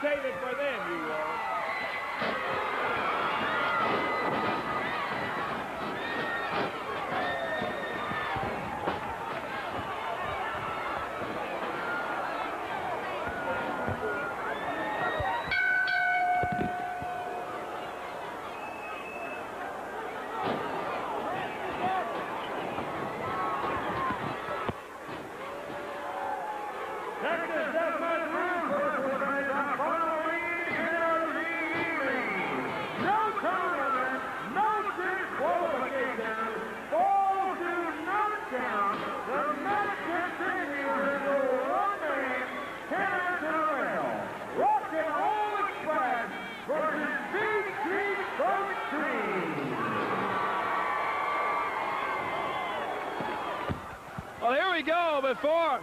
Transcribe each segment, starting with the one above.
save it for them, you will. Well, here we go before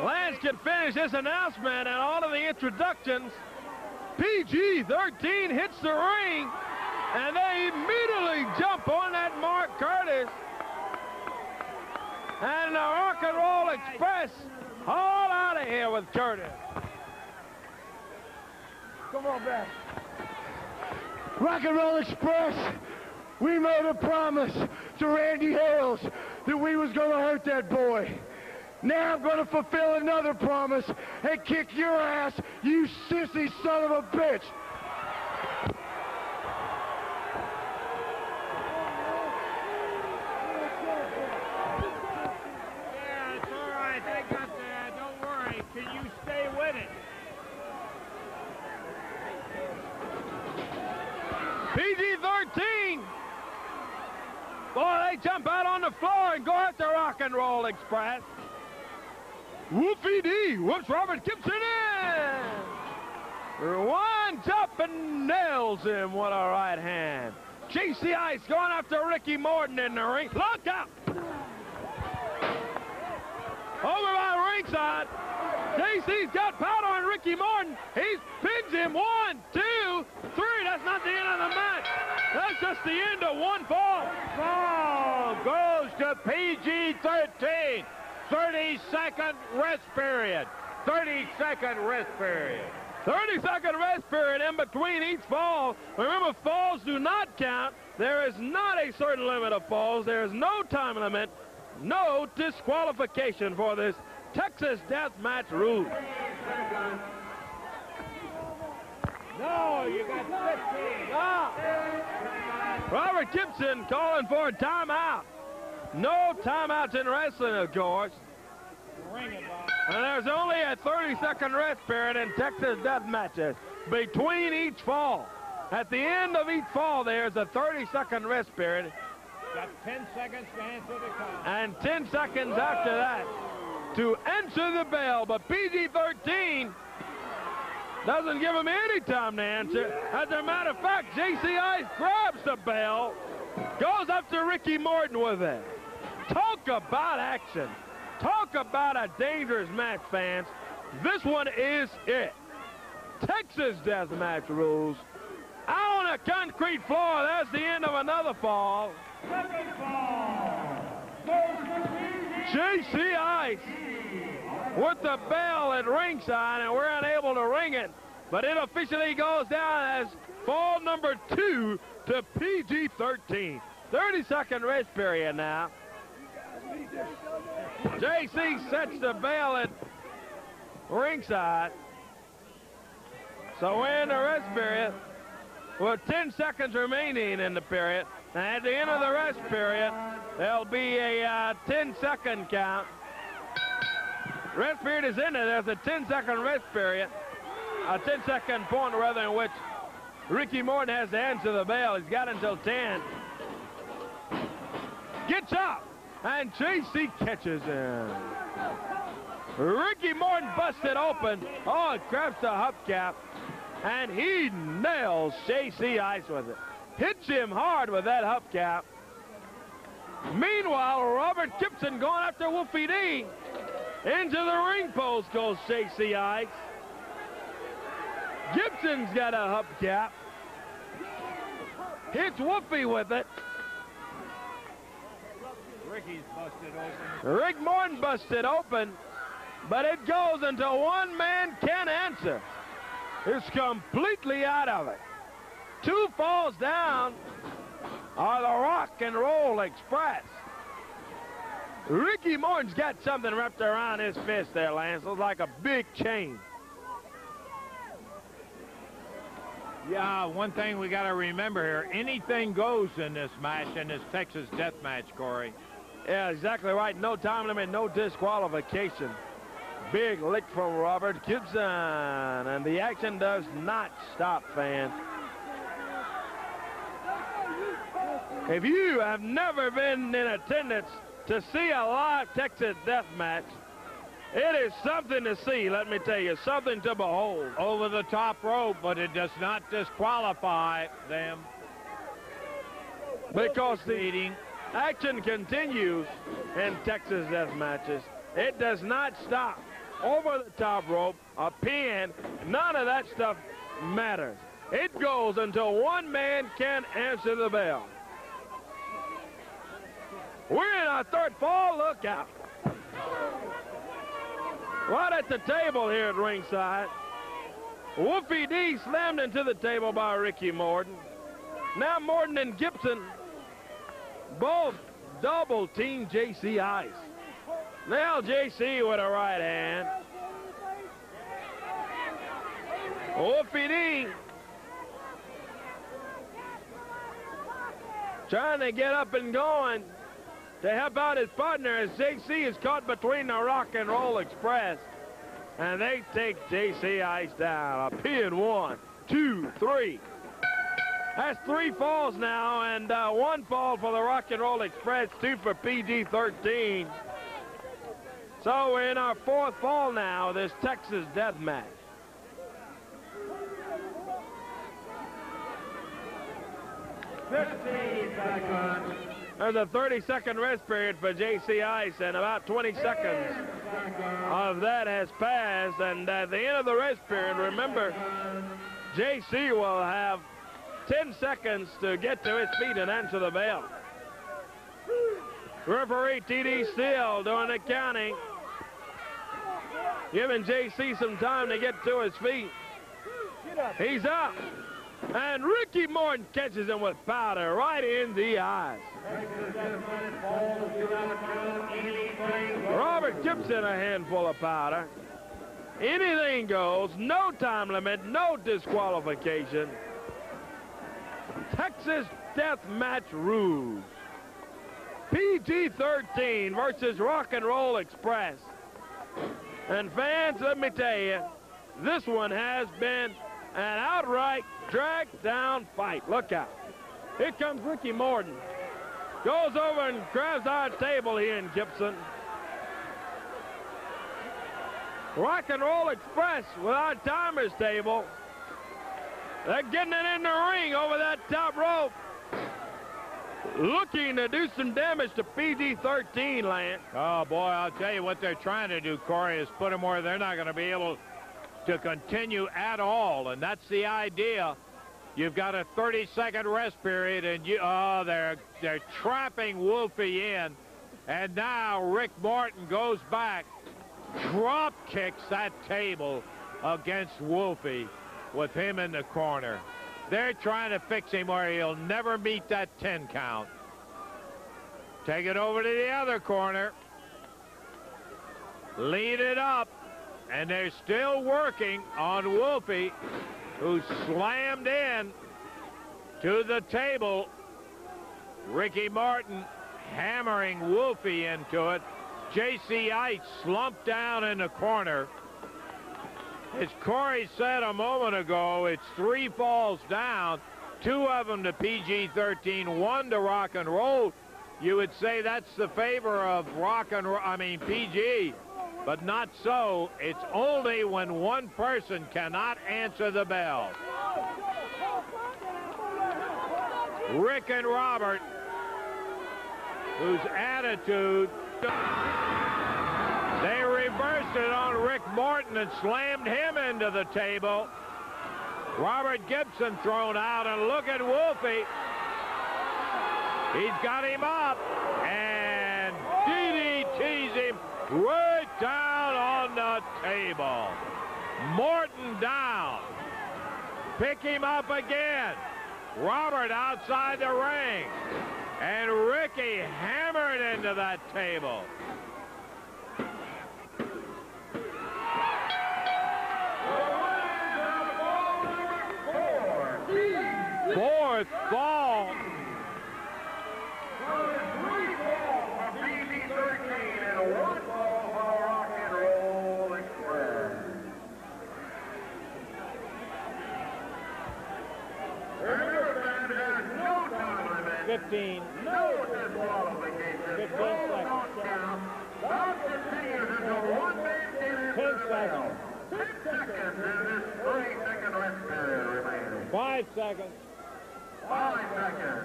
Lance can finish this announcement and all of the introductions. PG13 hits the ring, and they immediately jump on that Mark Curtis. And the Rock and Roll Express all out of here with Curtis. Come on back. Rock and Roll Express, we made a promise to Randy Hales that we was going to hurt that boy. Now I'm going to fulfill another promise and kick your ass, you sissy son of a bitch. Yeah, it's all right. They got that. Don't worry. Can you stay with it? PG13. Boy, they jump out on the floor and go at the Rock and Roll Express. Whoopie D whoops Robert Gibson in. Winds up and nails him with a right hand. JC Ice going after Ricky Morton in the ring. Look out! Over by ringside. JC's got powder on Ricky Morton. He pins him. 1, 2, 3. That's not the end of the match. That's just the end of one fall. Fall goes to PG13. 30-second rest period. 30-second rest period. 30-second rest period in between each fall. Remember, falls do not count. There is not a certain limit of falls. There is no time limit. No disqualification for this Texas Death Match rule. No, you got 15. No. Robert Gibson calling for a timeout. No timeouts in wrestling, of course. And there's only a 30-second rest period in Texas Death Matches between each fall. At the end of each fall, there's a 30-second rest period. Got 10 seconds to answer the call. And 10 seconds after that to answer the bell. But PG13 doesn't give him any time to answer. As a matter of fact, JC Ice grabs the bell, goes up to Ricky Morton with it. Talk about action. Talk about a dangerous match, fans. This one is it. Texas Death Match rules. Out on a concrete floor, that's the end of another fall. Second fall. JC Ice with the bell at ringside, and we're unable to ring it. But it officially goes down as fall number 2 to PG13. 30-second rest period now. JC sets the bell at ringside. So we're in the rest period with 10 seconds remaining in the period. And at the end of the rest period, there'll be a 10-second count. Rest period is ended. There's a 10-second rest period. A 10-second point, rather, in which Ricky Morton has to answer the bell. He's got until 10. Gets up, and JC catches him. Ricky Morton busted open. Oh, it grabs the hubcap, and he nails JC Ice with it. Hits him hard with that hubcap. Meanwhile, Robert Gibson going after Wolfie D. Into the ring post goes JC Ice. Gibson's got a hubcap. Hits Wolfie with it. Ricky's busted open. Rick Morton busted open. but it goes until one man can answer. It's completely out of it. 2 falls down are the Rock and Roll Express. Ricky Morton's got something wrapped around his fist there, Lance. Looks like a big chain. Yeah, one thing we got to remember here, anything goes in this match, in this Texas death match, Corey. Yeah, exactly right. No time limit, no disqualification. Big lick from Robert Gibson, and the action does not stop, fans. If you have never been in attendance to see a live Texas death match, it is something to see, let me tell you, something to behold. Over the top rope, but it does not disqualify them. Because the action continues in Texas death matches. It does not stop. Over the top rope, a pin, none of that stuff matters. It goes until one man can answer the bell. We're in our third fall. Look out. Right at the table here at ringside. Wolfie D slammed into the table by Ricky Morton. Now Morton and Gibson both double team JC Ice. Now JC with a right hand. Wolfie D trying to get up and going to help out his partner as JC is caught between the Rock and Roll Express. And they take JC Ice down. A pin, 1, 2, 3. That's 3 falls now, and 1 fall for the Rock and Roll Express, 2 for PG13. So we're in our 4th fall now, this Texas death match. There's a 30-second rest period for JC Ice, and about 20 seconds of that has passed. And at the end of the rest period, remember, JC will have 10 seconds to get to his feet and answer the bell. Referee T.D. Steele doing the counting, giving JC some time to get to his feet. He's up. And Ricky Morton catches him with powder right in the eyes. Robert Gibson a handful of powder. Anything goes, no time limit, no disqualification. Texas death match rules. PG13 versus Rock and Roll Express. And fans, let me tell you, this one has been an outright drag-down fight. Look out. Here comes Ricky Morton. Goes over and grabs our table here in Gibson. Rock and Roll Express with our timer's table. They're getting it in the ring over that top rope. Looking to do some damage to PG13, Lance. Oh, boy, I'll tell you what they're trying to do, Corey, is put them where they're not going to be able to continue at all, and that's the idea. You've got a 30-second rest period, and they're trapping Wolfie in, and now Rick Morton goes back, drop kicks that table against Wolfie with him in the corner. They're trying to fix him where he'll never meet that 10 count. Take it over to the other corner. Lead it up. And they're still working on Wolfie, who slammed in to the table. Ricky Morton hammering Wolfie into it. JC Ice slumped down in the corner. As Corey said a moment ago, it's 3 falls down, 2 of them to PG13, 1 to Rock and Roll. You would say that's the favor of PG. But not so. It's only when one person cannot answer the bell. Rick and Robert, whose attitude, they reversed it on Rick Morton and slammed him into the table. Robert Gibson thrown out, and look at Wolfie. He's got him up, and DDT's him right down on the the table. Morton down. Pick him up again. Robert outside the ring. And Ricky hammered into that table. Fourth fall. PG13 and a 1 ball for Rock and Roll Express. Remember, man, there's no time limit. 15. No disqualification. 15 No seconds. knockdown. Bout continues until one man is 10 seconds. 10 seconds in this 3-second rest period remaining. 5 seconds. 5 seconds.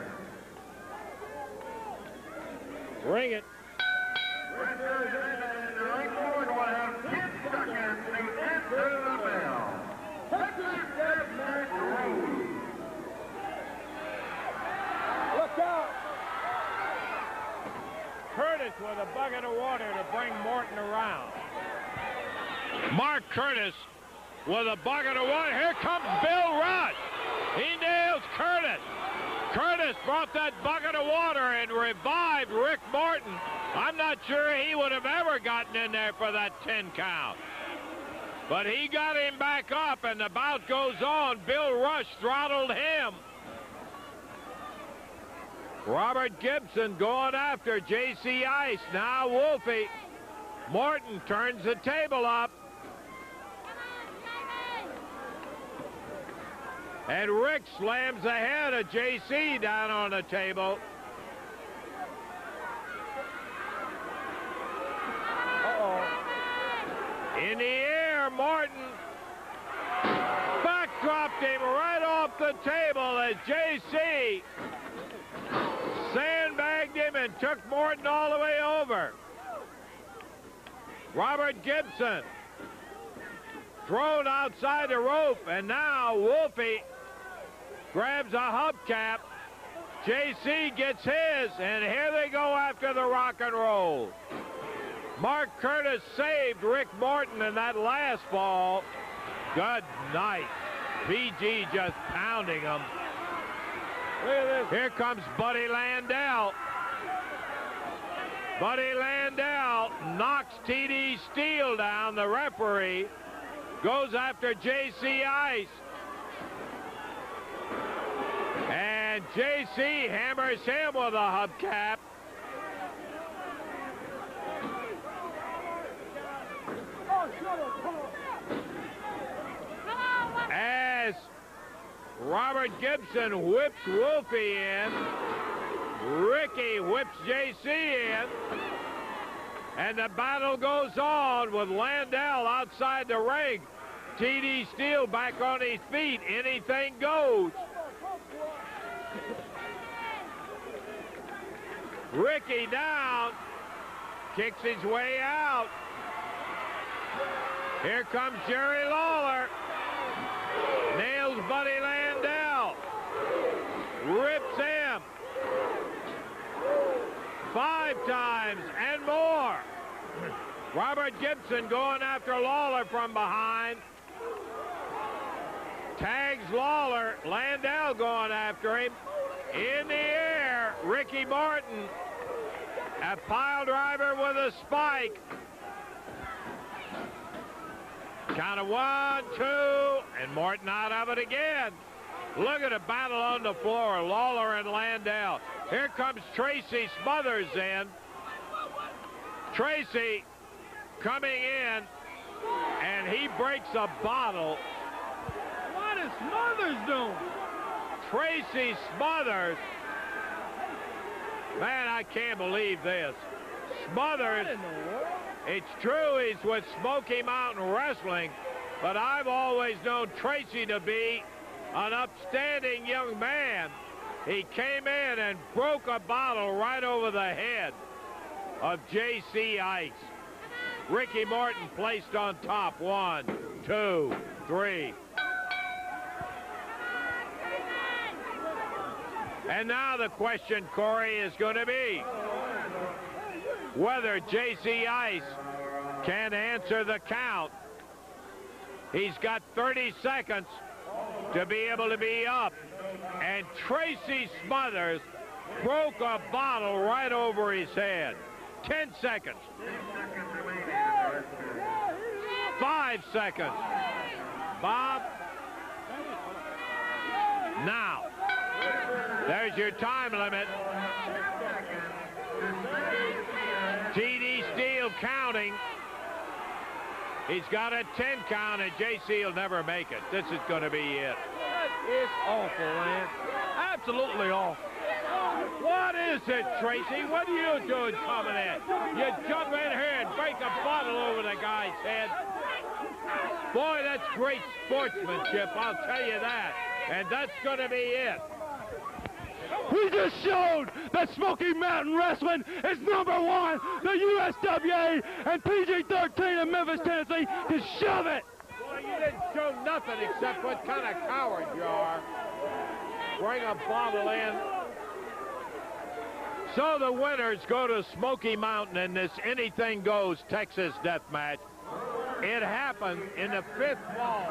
Ring it. Richard and the ring board will have 10 seconds to enter the bell. Texas Deathmatch Roock. Look out! Curtis with a bucket of water to bring Morton around. Mark Curtis with a bucket of water. Here comes Bill Rush. He nails Curtis. Curtis brought that bucket of water and revived Rick Morton. I'm not sure he would have ever gotten in there for that 10 count. But he got him back up, and the bout goes on. Bill Rush throttled him. Robert Gibson going after J.C. Ice. Now Wolfie. Morton turns the table up. And Rick slams the head of J.C. down on the table. In the air, Morton backdropped him right off the table as J.C. sandbagged him and took Morton all the way over. Robert Gibson thrown outside the rope, and now Wolfie grabs a hubcap. J.C. gets his, and here they go after the rock and roll. Mark Curtis saved Rick Morton in that last fall. Good night. PG just pounding him. Look at this. Here comes Buddy Landell. Buddy Landell knocks T.D. Steele down, the referee. Goes after J.C. Ice. And J.C. hammers him with a hubcap. As Robert Gibson whips Wolfie in, Ricky whips J.C. in, and the battle goes on with Landell outside the ring. T.D. Steele back on his feet. Anything goes. Ricky down, kicks his way out. Here comes Jerry Lawler. Nails Buddy Landell. Rips him. 5 times and more. Robert Gibson going after Lawler from behind. Tags Lawler. Landell going after him. In the air, Ricky Morton. A pile driver with a spike. Count of 1, 2, and Morton out of it again. Look at a battle on the floor, Lawler and Landell. Here comes Tracy Smothers in. Tracy coming in, and he breaks a bottle. What is Smothers doing? Tracy Smothers. Man, I can't believe this. Smothers. What in the world? It's true he's with Smoky Mountain Wrestling, but I've always known Tracy to be an upstanding young man. He came in and broke a bottle right over the head of J.C. Ice. Ricky Morton placed on top. 1, 2, 3. And now the question, Corey, is going to be whether J.C. Ice can answer the count. He's got 30 seconds to be able to be up. And Tracy Smothers broke a bottle right over his head. 10 seconds. 5 seconds. Bob. Now, there's your time limit. T.D. Steele counting. He's got a 10 count, and J.C. will never make it. This is going to be it. It's awful, Lance. Absolutely awful. What is it, Tracy? What are you doing coming in? You jump in here and break a bottle over the guy's head. Boy, that's great sportsmanship, I'll tell you that. And that's going to be it. We just showed that Smoky Mountain Wrestling is #1. The USWA and PG13 in Memphis, Tennessee to shove it. Boy, you didn't show nothing except what kind of coward you are. Bring a bottle in. So the winners go to Smoky Mountain in this Anything Goes Texas Death Match. It happened in the 5th wall.